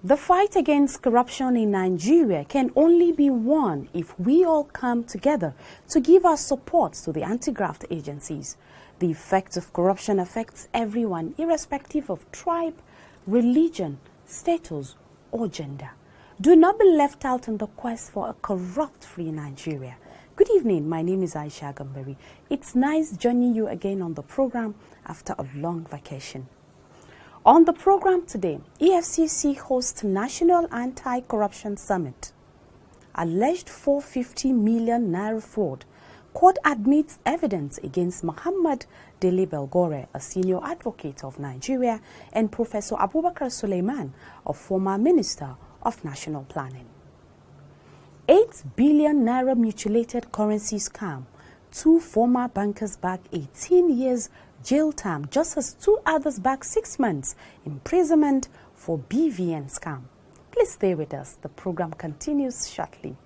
The fight against corruption in Nigeria can only be won if we all come together to give our support to the anti-graft agencies. The effect of corruption affects everyone, irrespective of tribe, religion, status, or gender. Do not be left out in the quest for a corrupt-free Nigeria. Good evening, my name is Aisha Gambari. It's nice joining you again on the program after a long vacation. On the program today, EFCC hosts National Anti-Corruption Summit. Alleged 450 million naira fraud. Court admits evidence against Muhammad Dele Belgore, a senior advocate of Nigeria, and Professor Abubakar Suleiman, a former Minister of National Planning. 8 billion naira mutilated currency scam. 2 former bankers back 18 years jail term, just as 2 others back 6 months imprisonment for BVN scam. Please stay with us. The program continues shortly.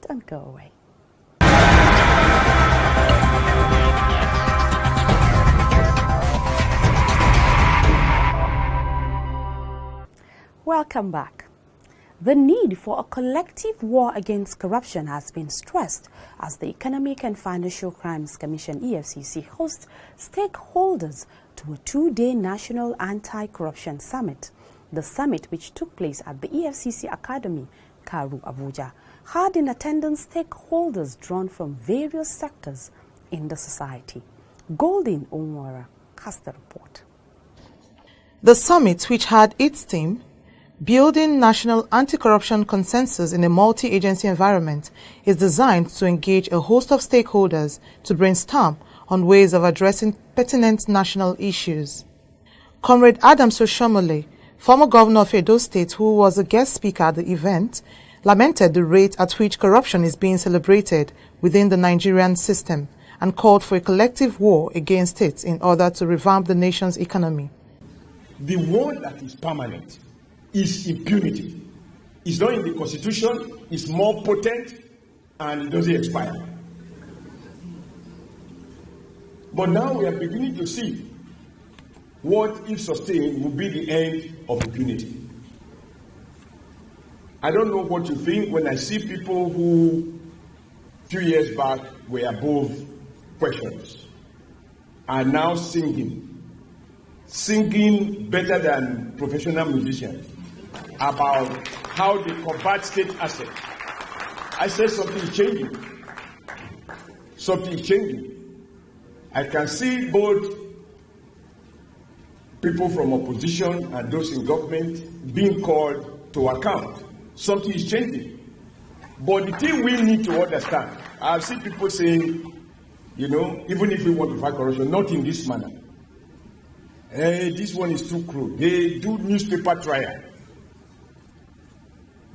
Don't go away. Welcome back. The need for a collective war against corruption has been stressed as the Economic and Financial Crimes Commission (EFCC) hosts stakeholders to a 2-day National Anti-Corruption Summit. The summit, which took place at the EFCC Academy, Karu, Abuja, had in attendance stakeholders drawn from various sectors in the society. Golden Onwara has the report. The summit, which had its theme, Building National Anti-Corruption Consensus in a Multi-Agency Environment, is designed to engage a host of stakeholders to brainstorm on ways of addressing pertinent national issues. Comrade Adams Oshomole, former governor of Edo State, who was a guest speaker at the event, lamented the rate at which corruption is being celebrated within the Nigerian system and called for a collective war against it in order to revamp the nation's economy. The war that is permanent is impunity. It's not in the Constitution, it's more potent, and it doesn't expire. But now we are beginning to see what, if sustained, will be the end of impunity. I don't know what you think when I see people who, a few years back, were above questions, are now singing better than professional musicians about how they convert state assets. I said something is changing. Something is changing. I can see both people from opposition and those in government being called to account. Something is changing. But the thing we need to understand, I've seen people saying, even if we want to fight corruption, not in this manner. Hey, this one is too crude. They do newspaper trial.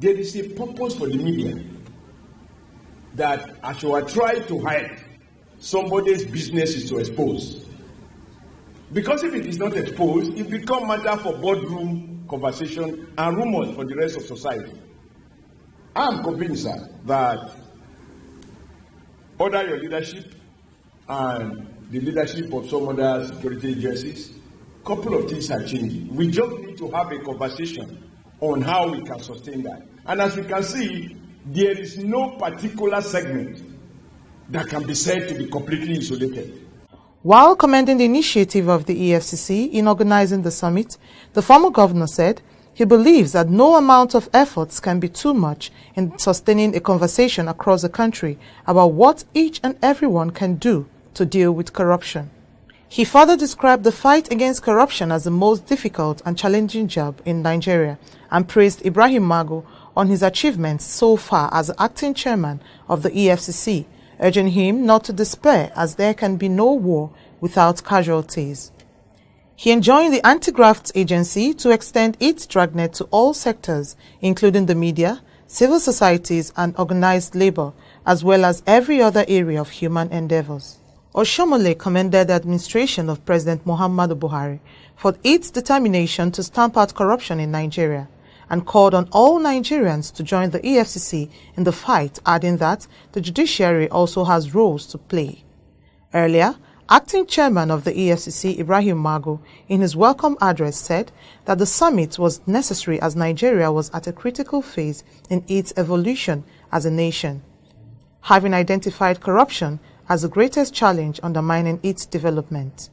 There is a purpose for the media that as you are trying to hide, somebody's business is to expose. Because if it is not exposed, it becomes matter for boardroom conversation and rumors for the rest of society. I am convinced that under your leadership and the leadership of some other security agencies, a couple of things are changing. We just need to have a conversation on how we can sustain that. And as we can see, there is no particular segment that can be said to be completely isolated. While commending the initiative of the EFCC in organizing the summit, the former governor said he believes that no amount of efforts can be too much in sustaining a conversation across the country about what each and everyone can do to deal with corruption. He further described the fight against corruption as the most difficult and challenging job in Nigeria and praised Ibrahim Magu on his achievements so far as acting chairman of the EFCC, urging him not to despair as there can be no war without casualties. He enjoined the anti-graft agency to extend its dragnet to all sectors, including the media, civil societies and organized labor, as well as every other area of human endeavors. Oshomole commended the administration of President Muhammadu Buhari for its determination to stamp out corruption in Nigeria and called on all Nigerians to join the EFCC in the fight, adding that the judiciary also has roles to play. Earlier, Acting chairman of the EFCC, Ibrahim Magu, in his welcome address said that the summit was necessary as Nigeria was at a critical phase in its evolution as a nation, having identified corruption as the greatest challenge undermining its development.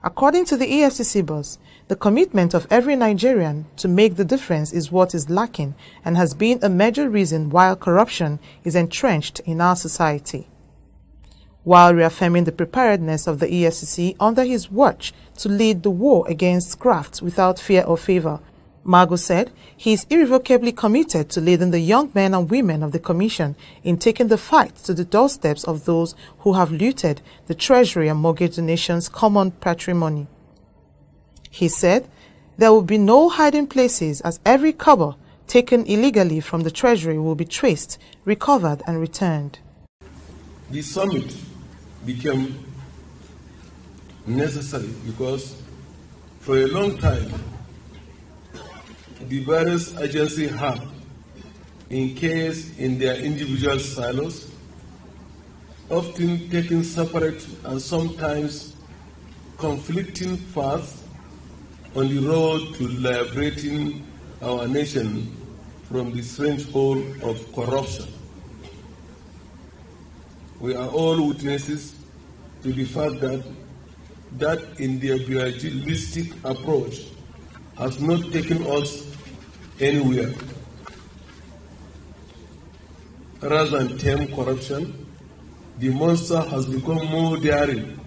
According to the EFCC boss, the commitment of every Nigerian to make the difference is what is lacking and has been a major reason why corruption is entrenched in our society. While reaffirming the preparedness of the EFCC under his watch to lead the war against graft without fear or favor, Magu said he is irrevocably committed to leading the young men and women of the Commission in taking the fight to the doorsteps of those who have looted the Treasury and mortgaged the nation's common patrimony. He said there will be no hiding places as every kobo taken illegally from the Treasury will be traced, recovered and returned. The summit became necessary because for a long time the various agencies have encased in their individual silos, often taking separate and sometimes conflicting paths on the road to liberating our nation from the strange hole of corruption. We are all witnesses to the fact that individualistic approach has not taken us anywhere. Rather than tame corruption, the monster has become more daring,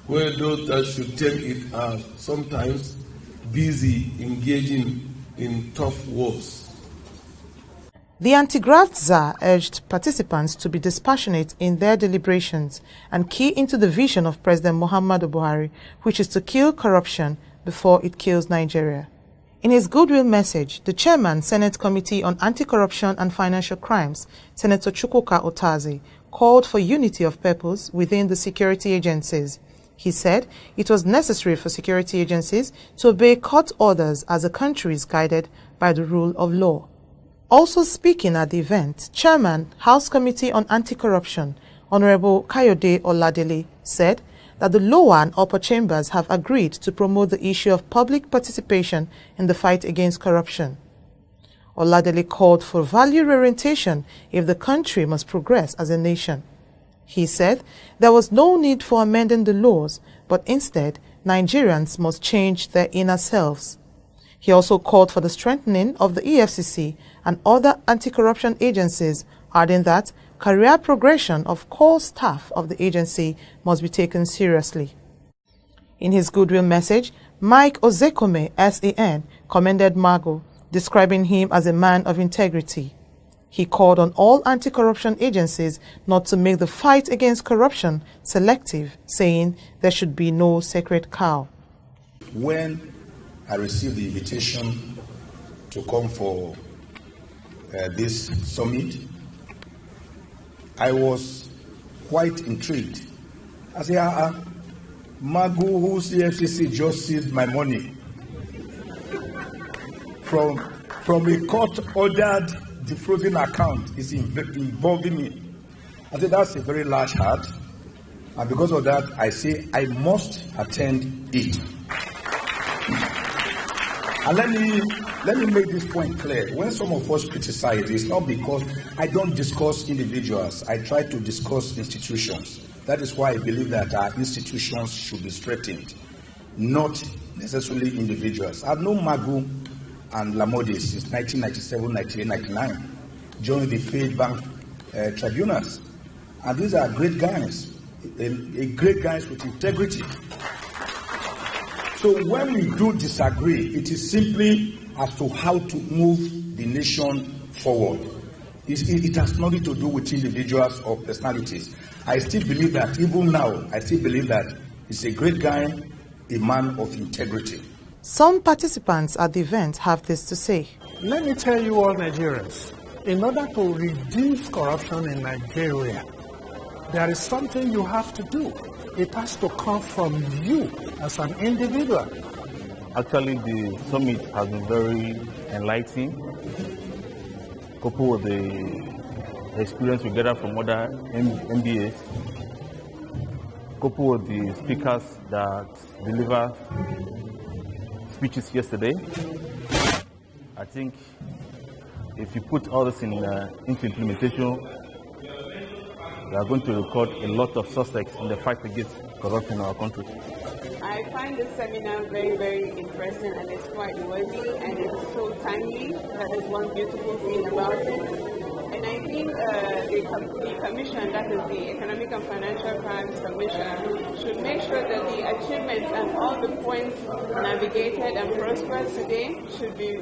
where those that should tame it are sometimes busy engaging in tough wars. The anti-graft czar urged participants to be dispassionate in their deliberations and key into the vision of President Muhammadu Buhari, which is to kill corruption before it kills Nigeria. In his goodwill message, the chairman, Senate Committee on Anti-Corruption and Financial Crimes, Senator Chukwuka Otazi, called for unity of purpose within the security agencies. He said it was necessary for security agencies to obey court orders as the country is guided by the rule of law. Also speaking at the event, Chairman, House Committee on Anti-Corruption, Honorable Kayode Oladele, said that the lower and upper chambers have agreed to promote the issue of public participation in the fight against corruption. Oladele called for value orientation if the country must progress as a nation. He said there was no need for amending the laws, but instead, Nigerians must change their inner selves. He also called for the strengthening of the EFCC and other anti-corruption agencies, adding that career progression of core staff of the agency must be taken seriously. In his goodwill message, Mike Ozekome, SAN, commended Magu, describing him as a man of integrity. He called on all anti-corruption agencies not to make the fight against corruption selective, saying there should be no sacred cow. When I received the invitation to come for this summit, I was quite intrigued. I said, Magu, whose EFCC just seized my money from a court-ordered defrauding account is involving me. I said, that's a very large heart. And because of that, I say I must attend it. And let me make this point clear. When some of us criticize, it's not because I don't discuss individuals. I try to discuss institutions. That is why I believe that our institutions should be strengthened, not necessarily individuals. I've known Magu and Lamode since 1997, 1999, joined the Faith Bank tribunals. And these are great guys, great guys with integrity. So when we do disagree, it is simply as to how to move the nation forward. It has nothing to do with individuals or personalities. I still believe that, even now, I still believe that he's a great guy, a man of integrity. Some participants at the event have this to say. Let me tell you all Nigerians, in order to reduce corruption in Nigeria, there is something you have to do. It has to come from you as an individual. Actually, the summit has been very enlightening, coupled with the experience we gathered from other MBAs. coupled with the speakers that delivered speeches yesterday, I think if you put all this into implementation, we are going to record a lot of success in the fight against corruption in our country. I find this seminar very, very interesting, and it's quite worthy, and it's so timely. That is one beautiful thing about it. And I think the commission, that is the Economic and Financial Crimes Commission, should make sure that the achievements and all the points navigated and prospered today should be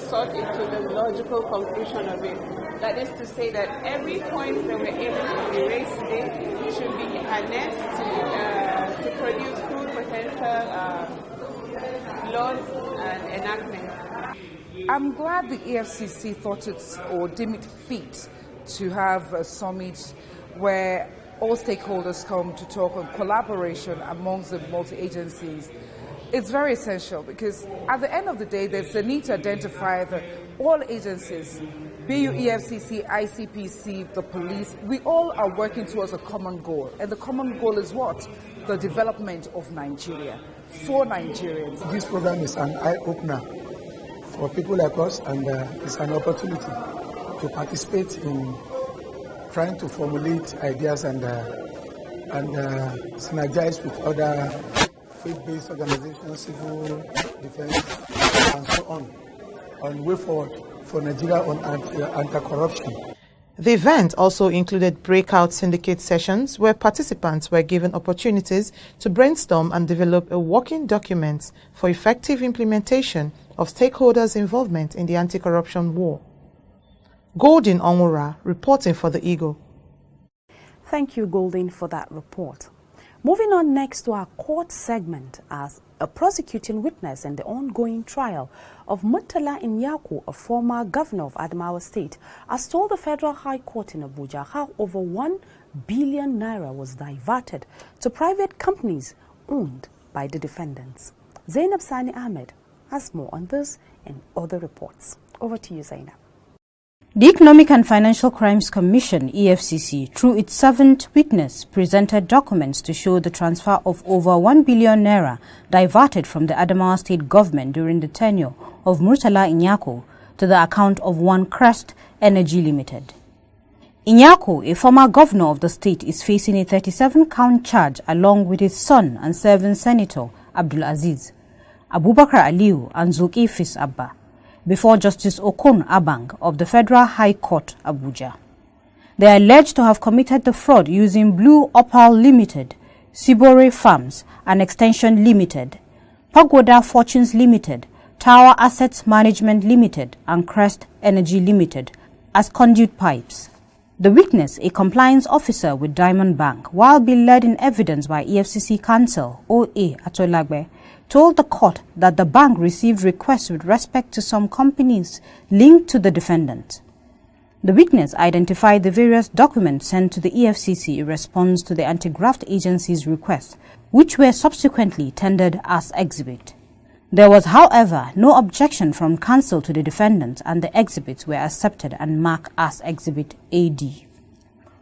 sought into the logical conclusion of it. That is to say that every point that we're able to be raised today should be harnessed to produce full potential laws and enactments. I'm glad the EFCC thought it or deemed it fit to have a summit where all stakeholders come to talk on collaboration amongst the multi-agencies. It's very essential because at the end of the day, there's a need to identify that all agencies, BU, EFCC, ICPC, the police, we all are working towards a common goal. And the common goal is what? The development of Nigeria for Nigerians. This program is an eye-opener for people like us, and it's an opportunity to participate in trying to formulate ideas and synergize with other faith-based organizations, civil defense, and so on the way forward for Nigeria on anti-corruption. The event also included breakout syndicate sessions where participants were given opportunities to brainstorm and develop a working document for effective implementation of stakeholders' involvement in the anti-corruption war. Golden Onwura reporting for the Eagle. Thank you, Golden, for that report. Moving on next to our court segment, as a prosecuting witness in the ongoing trial of Murtala Inyako, a former governor of Adamawa State, has told the Federal High Court in Abuja how over 1 billion naira was diverted to private companies owned by the defendants. Zainab Sani Ahmed has more on this and other reports. Over to you, Zainab. The Economic and Financial Crimes Commission, EFCC, through its 7th witness, presented documents to show the transfer of over 1 billion naira diverted from the Adamawa State government during the tenure of Murtala Inyako to the account of One Crest Energy Limited. Inyako, a former governor of the state, is facing a 37-count charge along with his son and serving Senator Abdul Aziz, Abubakar Aliyu and Zulkifis Abba, before Justice Okon Abang of the Federal High Court, Abuja. They are alleged to have committed the fraud using Blue Opal Limited, Sibore Farms and Extension Limited, Pagoda Fortunes Limited, Tower Assets Management Limited and Crest Energy Limited as conduit pipes. The witness, a compliance officer with Diamond Bank, while being led in evidence by EFCC counsel O.A. Atolagbe, told the court that the bank received requests with respect to some companies linked to the defendant. The witness identified the various documents sent to the EFCC in response to the anti-graft agency's request, which were subsequently tendered as exhibit. There was, however, no objection from counsel to the defendant, and the exhibits were accepted and marked as Exhibit AD.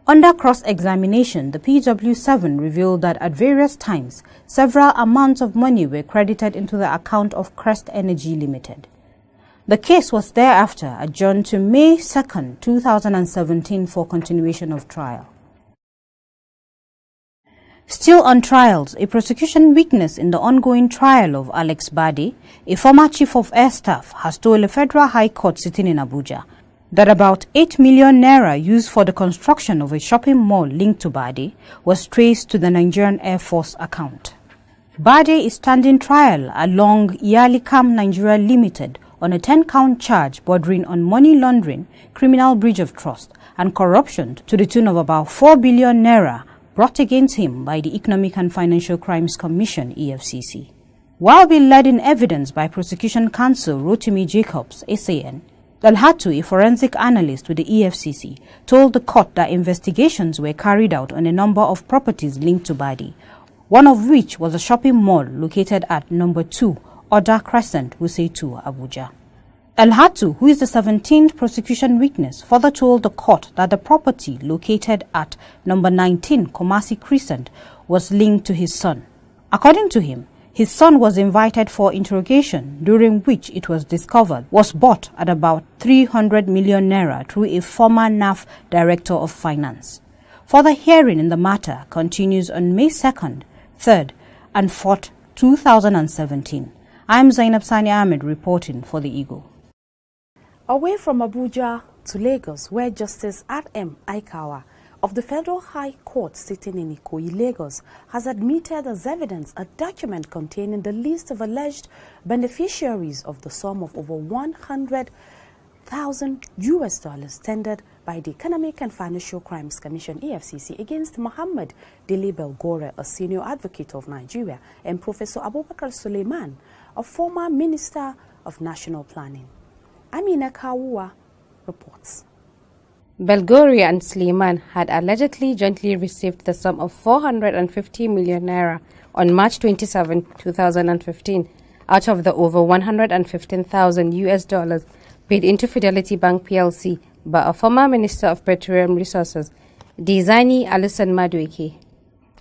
Under cross-examination, the PW7 revealed that at various times, several amounts of money were credited into the account of Crest Energy Limited. The case was thereafter adjourned to May 2, 2017 for continuation of trial. Still on trials, a prosecution witness in the ongoing trial of Alex Bade, a former chief of air staff, has told a Federal High Court sitting in Abuja that about 8 million naira used for the construction of a shopping mall linked to Bade was traced to the Nigerian Air Force account. Bade is standing trial along Yalikam Nigeria Limited on a 10-count charge bordering on money laundering, criminal breach of trust, and corruption to the tune of about 4 billion naira brought against him by the Economic and Financial Crimes Commission, EFCC. While being led in evidence by prosecution counsel Rotimi Jacobs, SAN, Dalhatu, a forensic analyst with the EFCC, told the court that investigations were carried out on a number of properties linked to Bade, one of which was a shopping mall located at number 2, Oda Crescent, Wuse 2, Abuja. Dalhatu, who is the 17th prosecution witness, further told the court that the property located at number 19, Komasi Crescent, was linked to his son. According to him, his son was invited for interrogation, during which it was discovered was bought at about 300 million naira through a former NAF Director of Finance. Further hearing in the matter continues on May 2nd, 3rd and 4th, 2017. I'm Zainab Sani Ahmed reporting for The Eagle. Away from Abuja to Lagos, where Justice R.M. Aikawa of the Federal High Court sitting in Ikoyi, Lagos, has admitted as evidence a document containing the list of alleged beneficiaries of the sum of over $100,000 tendered by the Economic and Financial Crimes Commission (EFCC) against Muhammad Dele Belgore, a senior advocate of Nigeria, and Professor Abubakar Suleiman, a former Minister of National Planning. Amina Kawua reports. Belgore and Suleiman had allegedly jointly received the sum of 450 million naira on March 27, 2015, out of the over $115,000 paid into Fidelity Bank PLC by a former Minister of Petroleum Resources, Dizani Alison Madueke.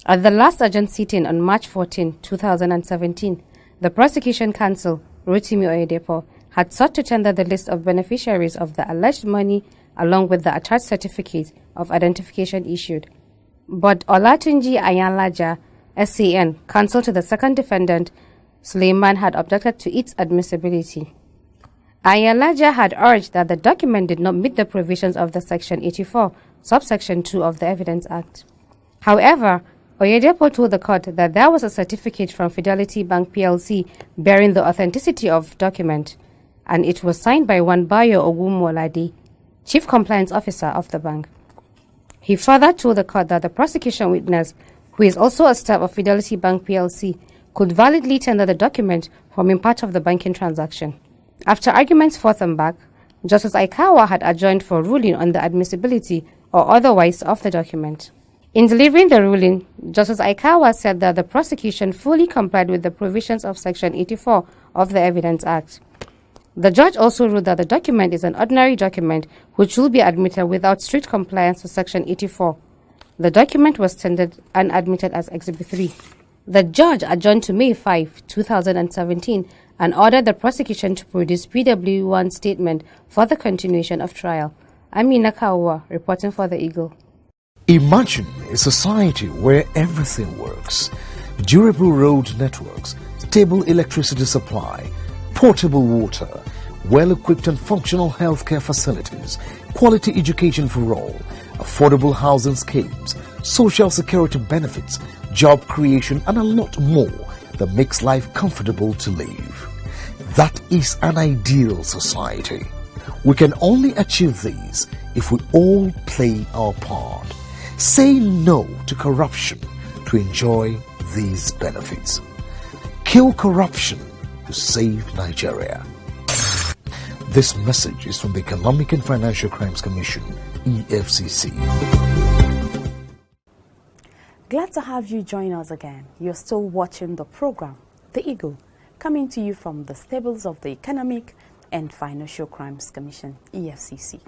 At the last urgent sitting on March 14, 2017, the prosecution counsel, Rotimi Oyedepo, had sought to tender the list of beneficiaries of the alleged money along with the attached certificate of identification issued. But Olatunji Ayanlaja, SCN, counsel to the second defendant, Suleiman, had objected to its admissibility. Ayanlaja had urged that the document did not meet the provisions of the Section 84, subsection 2 of the Evidence Act. However, Oyedepo told the court that there was a certificate from Fidelity Bank PLC bearing the authenticity of the document, and it was signed by one Bayo Ogumolade, Chief Compliance Officer of the bank. He further told the court that the prosecution witness, who is also a staff of Fidelity Bank PLC, could validly tender the document forming part of the banking transaction. After arguments forth and back, Justice Aikawa had adjourned for ruling on the admissibility or otherwise of the document. In delivering the ruling, Justice Aikawa said that the prosecution fully complied with the provisions of Section 84 of the Evidence Act. The judge also ruled that the document is an ordinary document which will be admitted without strict compliance with Section 84. The document was tendered and admitted as Exhibit 3. The judge adjourned to May 5, 2017 and ordered the prosecution to produce PW1 statement for the continuation of trial. Amina Kawa, reporting for The Eagle. Imagine a society where everything works. Durable road networks, stable electricity supply, portable water, well-equipped and functional healthcare facilities, quality education for all, affordable housing schemes, social security benefits, job creation, and a lot more that makes life comfortable to live. That is an ideal society. We can only achieve these if we all play our part. Say no to corruption to enjoy these benefits. Kill corruption to save Nigeria. This message is from the Economic and Financial Crimes Commission, EFCC. Glad to have you join us again. You're still watching the program, The Eagle, coming to you from the stables of the Economic and Financial Crimes Commission, EFCC.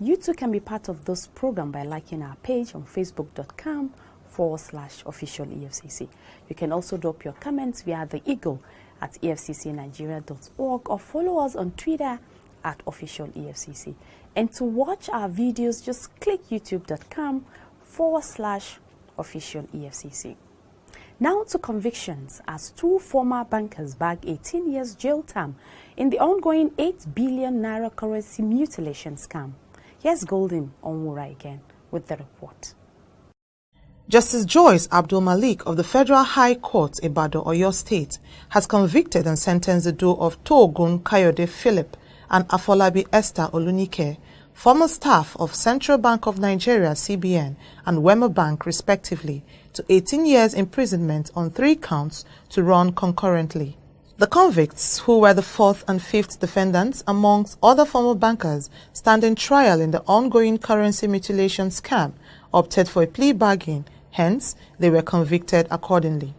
You too can be part of this program by liking our page on facebook.com/official EFCC. You can also drop your comments via The Eagle at efccnigeria.org or follow us on Twitter at official EFCC. And to watch our videos, just click youtube.com/official EFCC. Now to convictions, as two former bankers bag 18 years jail term in the ongoing 8 billion naira currency mutilation scam. Here's Golden Onwura again with the report. Justice Joyce Abdul Malik of the Federal High Court, Ibadan, Oyo State, has convicted and sentenced the duo of Togun Kayode Philip and Afolabi Esther Olunike, former staff of Central Bank of Nigeria, CBN, and Wema Bank, respectively, to 18 years imprisonment on 3 counts to run concurrently. The convicts, who were the 4th and 5th defendants amongst other former bankers standing trial in the ongoing currency mutilation scam, opted for a plea bargain, hence they were convicted accordingly.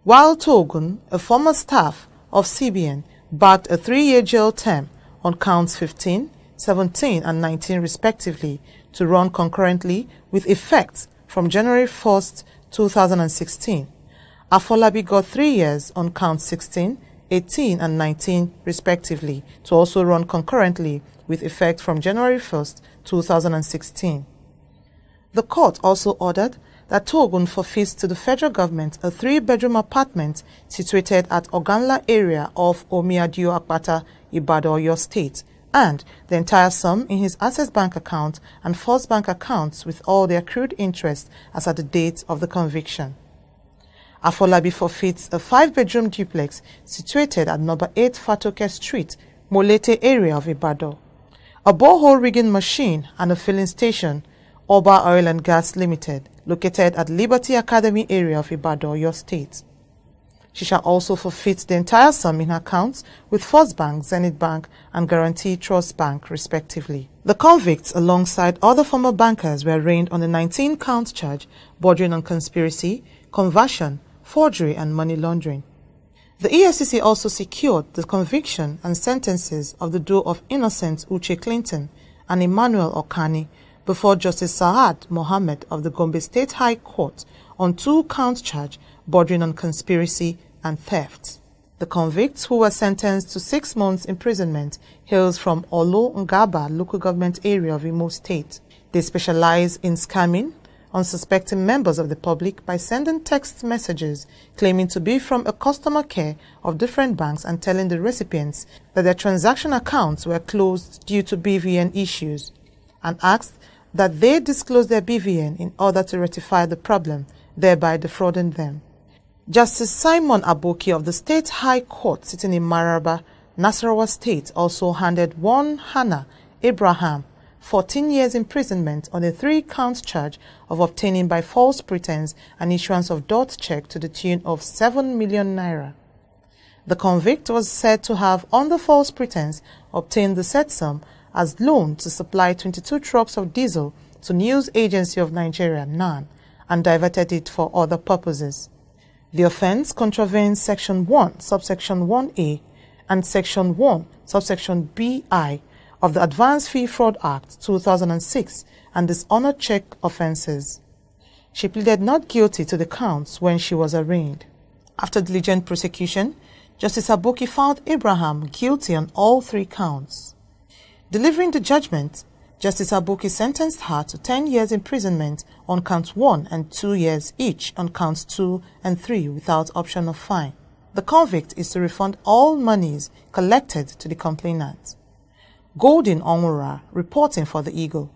While Togun, a former staff of CBN, bagged a 3-year jail term on counts 15, 17 and 19 respectively to run concurrently with effect from January 1st, 2016. Afolabi got 3 years on count 16, 18 and 19 respectively, to also run concurrently with effect from January 1st, 2016. The court also ordered that Togun forfeits to the federal government a 3-bedroom apartment situated at Oganla area of Omiadio Akpata, Ibadan, Oyo State, and the entire sum in his Access Bank account and First Bank accounts with all the accrued interest as at the date of the conviction. Afolabi forfeits a 5-bedroom duplex situated at number 8 Fatoke Street, Molete area of Ibadan, a borehole rigging machine and a filling station, Oba Oil and Gas Limited, located at Liberty Academy area of Ibadan, Oyo State. She shall also forfeit the entire sum in her accounts with First Bank, Zenith Bank and Guarantee Trust Bank, respectively. The convicts, alongside other former bankers, were arraigned on a 19-count charge bordering on conspiracy, conversion, forgery and money laundering. The EFCC also secured the conviction and sentences of the duo of innocent Uche Clinton and Emmanuel Okani before Justice Saad Mohammed of the Gombe State High Court on 2-count charge bordering on conspiracy and theft. The convicts, who were sentenced to 6 months imprisonment, hails from Olo Ngaba local government area of Imo State. They specialize in scamming unsuspecting members of the public by sending text messages claiming to be from a customer care of different banks and telling the recipients that their transaction accounts were closed due to BVN issues, and asked that they disclose their BVN in order to rectify the problem, thereby defrauding them. Justice Simon Aboki of the State High Court sitting in Maraba, Nasarawa State, also handed one Hannah Abraham 14 years imprisonment on a 3-count charge of obtaining by false pretense an issuance of dot check to the tune of 7 million naira. The convict was said to have, under false pretense, obtained the said sum as loan to supply 22 trucks of diesel to News Agency of Nigeria, NAN, and diverted it for other purposes. The offence contravenes Section 1, subsection 1A, and Section 1, subsection BI of the Advanced Fee Fraud Act 2006 and dishonored check offences. She pleaded not guilty to the counts when she was arraigned. After diligent prosecution, Justice Aboki found Abraham guilty on all 3 counts. Delivering the judgment, Justice Aboki sentenced her to 10 years imprisonment on counts 1 and 2 years each on counts 2 and 3 without option of fine. The convict is to refund all monies collected to the complainant. Golden Onwura, reporting for The Eagle.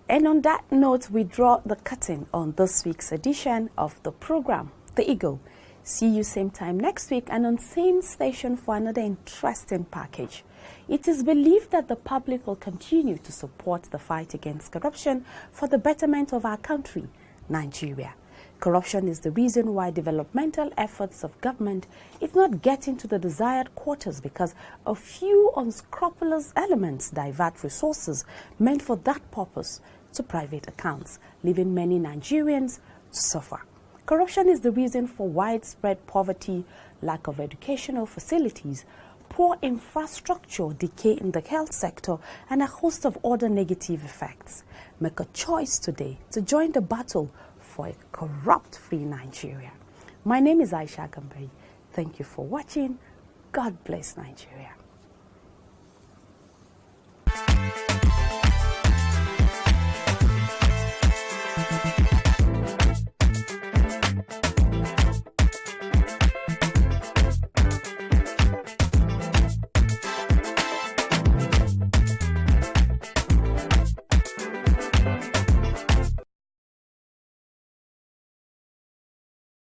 And on that note, we draw the curtain on this week's edition of the program, The Eagle. See you same time next week and on same station for another interesting package. It is believed that the public will continue to support the fight against corruption for the betterment of our country, Nigeria. Corruption is the reason why developmental efforts of government is not getting to the desired quarters, because a few unscrupulous elements divert resources meant for that purpose to private accounts, leaving many Nigerians to suffer. Corruption is the reason for widespread poverty, lack of educational facilities, poor infrastructure, decay in the health sector, and a host of other negative effects. Make a choice today to join the battle for a corrupt-free Nigeria. My name is Aisha Gambari. Thank you for watching. God bless Nigeria.